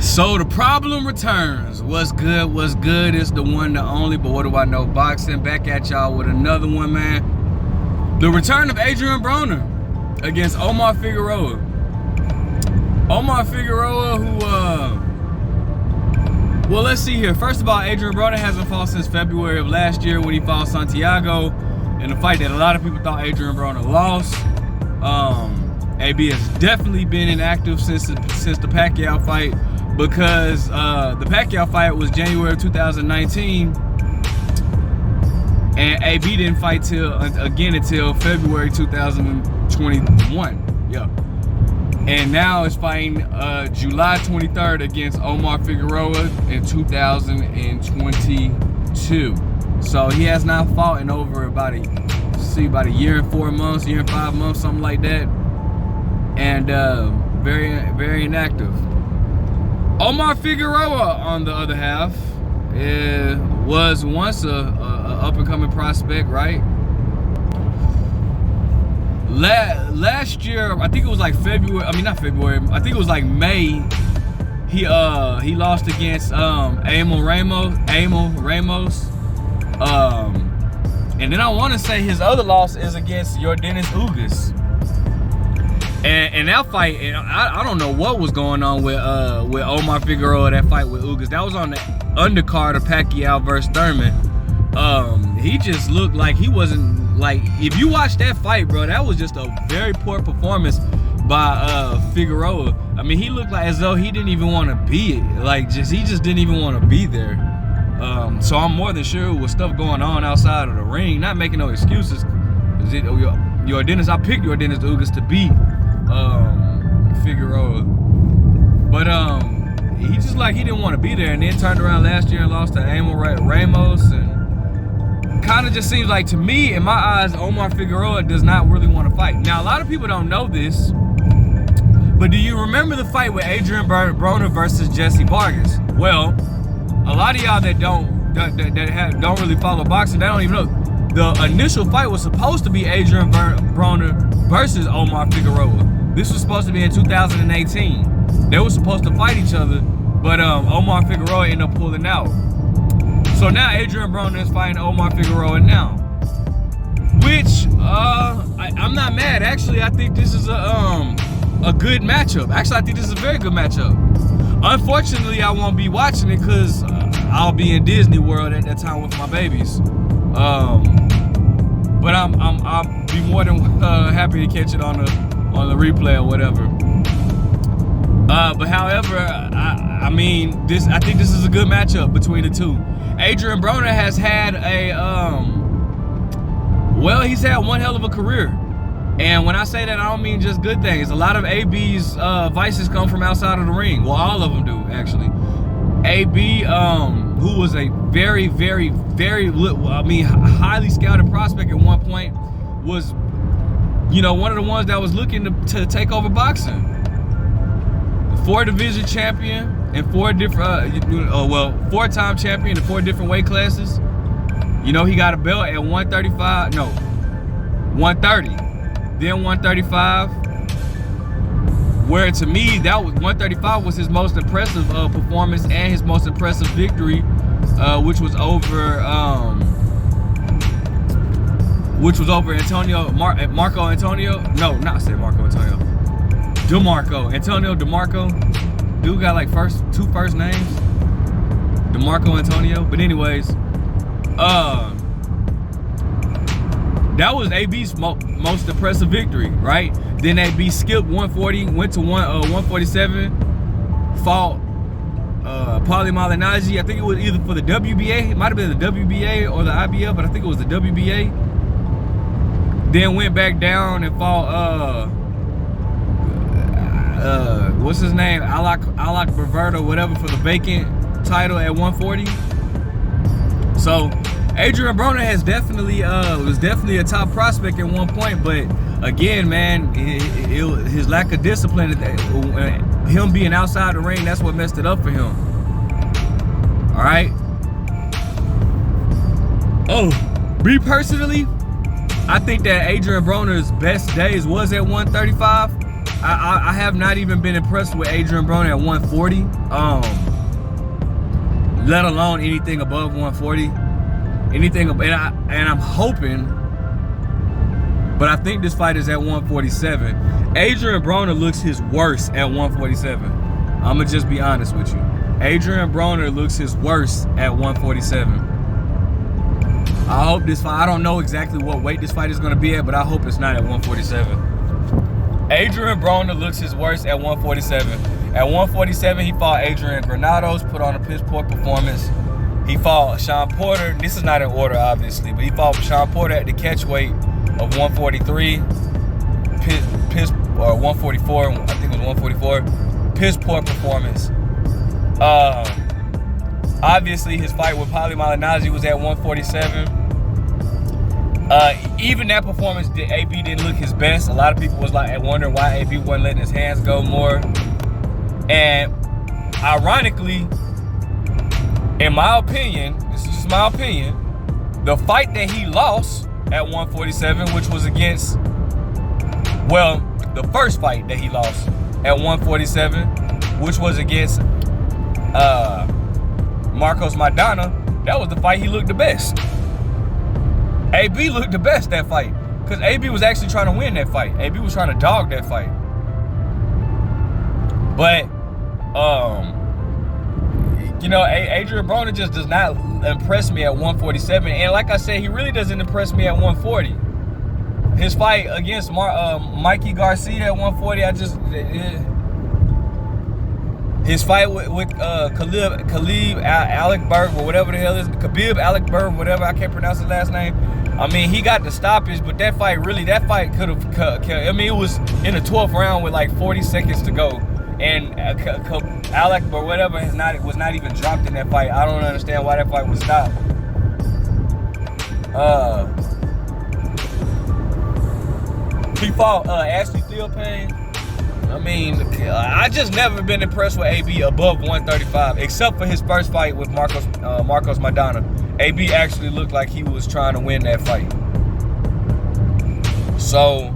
So the problem returns. What's good? What's good? It's the one, the only, but what do I know? Boxing. Back at y'all with another one, man. The return of Adrien Broner against Omar Figueroa. Omar Figueroa, who, well, let's see here. First of all, Adrien Broner hasn't fought since February of last year when he fought Santiago in a fight that a lot of people thought Adrien Broner lost. AB has definitely been inactive since the Pacquiao fight, because the Pacquiao fight was January of 2019, and AB didn't fight again until February 2021. Yeah, and now it's fighting July 23rd against Omar Figueroa in 2022. So he has not fought in over about a year and 4 months, year and 5 months, something like that, and very inactive. Omar Figueroa, on the other half, was once a up-and-coming prospect, right? Last year, I think it was like February. I mean, not February. I think it was like May. He lost against Emil Ramos. And then I want to say his other loss is against Yordenis Ugas. And that fight, and I don't know what was going on with Omar Figueroa, that fight with Ugas. That was on the undercard of Pacquiao versus Thurman. He just looked like he wasn't, like, if you watch that fight, bro, that was just a very poor performance by Figueroa. I mean, he looked like as though he didn't even want to be it. Like, he just didn't even want to be there. So I'm more than sure with stuff going on outside of the ring, not making no excuses. Yordenis, I picked Yordenis Ugas to beat Figueroa, but he just, like, he didn't want to be there, and then turned around last year and lost to Emil Ramos, and kind of just seems like, to me, in my eyes, Omar Figueroa does not really want to fight. Now, a lot of people don't know this, but do you remember the fight with Adrien Broner versus Jesse Vargas? Well, a lot of y'all that don't really follow boxing, they don't even know. The initial fight was supposed to be Adrien Broner versus Omar Figueroa. This was supposed to be in 2018. They were supposed to fight each other, but Omar Figueroa ended up pulling out. So now Adrien Broner is fighting Omar Figueroa now, which I'm not mad. Actually, I think this is a good matchup. Actually, I think this is a very good matchup. Unfortunately, I won't be watching it because I'll be in Disney World at that time with my babies. But I'll be more than happy to catch it on the replay or whatever. But however, I mean, I think this is a good matchup between the two. Adrien Broner has had he's had one hell of a career. And when I say that, I don't mean just good things. A lot of AB's vices come from outside of the ring. Well, all of them do, actually. AB, who was a very, highly scouted prospect at one point, was, one of the ones that was looking to take over boxing. 4-division champion and 4 different, 4-time champion in 4 different weight classes. He got a belt at 130, then 135. Where, to me, that was 135 was his most impressive performance and his most impressive victory, which was over Marco Antonio. No, not say Marco Antonio. Antonio DeMarco. Dude got like two first names. DeMarco Antonio. But anyways, that was AB's most impressive victory, right? Then AB skipped 140, went to 147, fought Paulie Malignaggi. I think it was either for the WBA. It might have been the WBA or the IBF, but I think it was the WBA. Then went back down and fought what's his name? Alak Berverda, whatever, for the vacant title at 140. So Adrien Broner has was definitely a top prospect at one point, but again, man, his lack of discipline, him being outside the ring, that's what messed it up for him. All right. Me personally, I think that Adrien Broner's best days was at 135. I have not even been impressed with Adrien Broner at 140. Let alone anything above 140. Anything, and I'm hoping, but I think this fight is at 147. Adrien Broner looks his worst at 147. I'ma just be honest with you. Adrien Broner looks his worst at 147. I hope this fight, I don't know exactly what weight this fight is gonna be at, but I hope it's not at 147. Adrien Broner looks his worst at 147. At 147, he fought Adrian Granados, put on a piss poor performance. He fought Sean Porter. This is not in order, obviously, but he fought Sean Porter at the catch weight of 143. Or 144, I think it was 144. Piss poor performance. Obviously, his fight with Paulie Malignaggi was at 147. Even that performance, AB didn't look his best. A lot of people was like wondering why AB wasn't letting his hands go more. And ironically, in my opinion, this is just my opinion, the fight that he lost at 147, which was against, well, the first fight that he lost at 147, which was against Marcos Maidana, that was the fight he looked the best. AB looked the best that fight, because AB was actually trying to win that fight. AB was trying to dog that fight. But, you know, Adrien Broner just does not impress me at 147. And like I said, he really doesn't impress me at 140. His fight against Mikey Garcia at 140, his fight with Khabib Alekberg, or whatever the hell is, Khabib Alekberg, whatever, I can't pronounce his last name. I mean, he got the stoppage, but that fight could have, I mean, it was in the 12th round with like 40 seconds to go. And Alec or whatever was not even dropped in that fight. I don't understand why that fight was stopped. He fought Ashley Theophane. I mean, I just never been impressed with AB above 135, except for his first fight with Marcos Maidana. AB actually looked like he was trying to win that fight. So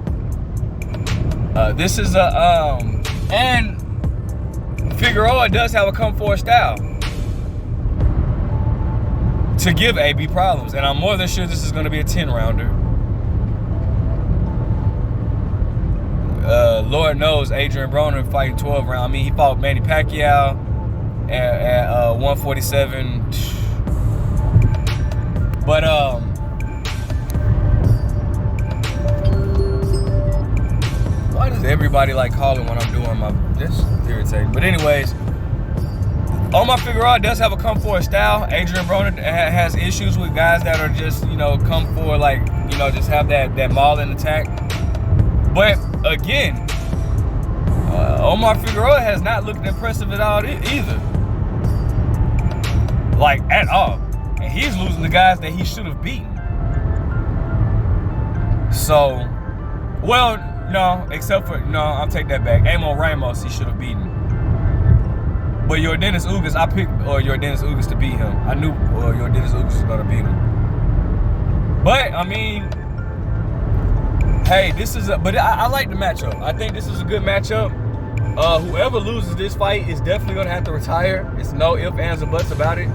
this is and Figueroa does have a come-forward style to give AB problems, and I'm more than sure this is going to be a 10-rounder. Lord knows Adrien Broner fighting 12 rounds. I mean, he fought Manny Pacquiao at 147. But why does everybody like calling when I'm doing my, that's irritating. But anyways, Omar Figueroa does have a come forward style. Adrien Broner has issues with guys that are just, you know, come forward, like, you know, just have that mauling attack. But again, Omar Figueroa has not looked impressive at all either. Like, at all. And he's losing the guys that he should have beaten. So, well, no, except for, no, I'll take that back. Amon Ramos, he should have beaten. But Yordenis Ugas, I picked Yordenis Ugas to beat him. I knew Yordenis Ugas was going to beat him. But, I mean, hey, but I like the matchup. I think this is a good matchup. Whoever loses this fight is definitely going to have to retire. It's no ifs, ands, or buts about it.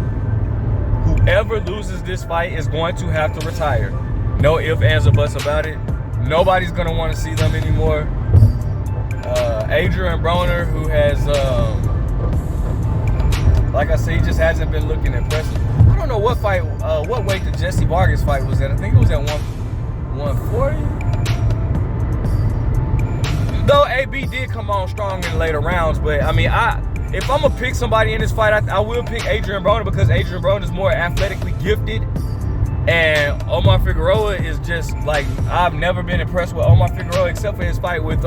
Whoever loses this fight is going to have to retire. No ifs, ands, or buts about it. Nobody's going to want to see them anymore. Adrien Broner, who has, like I said, he just hasn't been looking impressive. I don't know what weight the Jesse Vargas fight was at. I think it was at 140. Though AB did come on strong in the later rounds, but I mean, if I'm gonna pick somebody in this fight, I will pick Adrien Broner, because Adrien Broner is more athletically gifted, and Omar Figueroa is just like, I've never been impressed with Omar Figueroa except for his fight with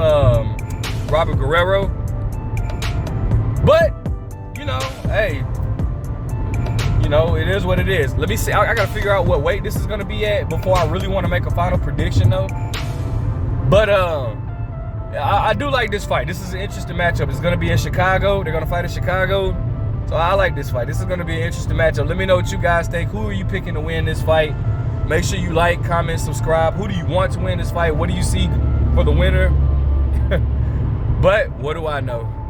Robert Guerrero. But you know, hey, you know, it is what it is. Let me see. I gotta figure out what weight this is gonna be at before I really want to make a final prediction, though. But I do like this fight. This is an interesting matchup. It's going to be in Chicago. They're going to fight in Chicago. So I like this fight. This is going to be an interesting matchup. Let me know what you guys think. Who are you picking to win this fight? Make sure you like, comment, subscribe. Who do you want to win this fight? What do you see for the winner? But what do I know?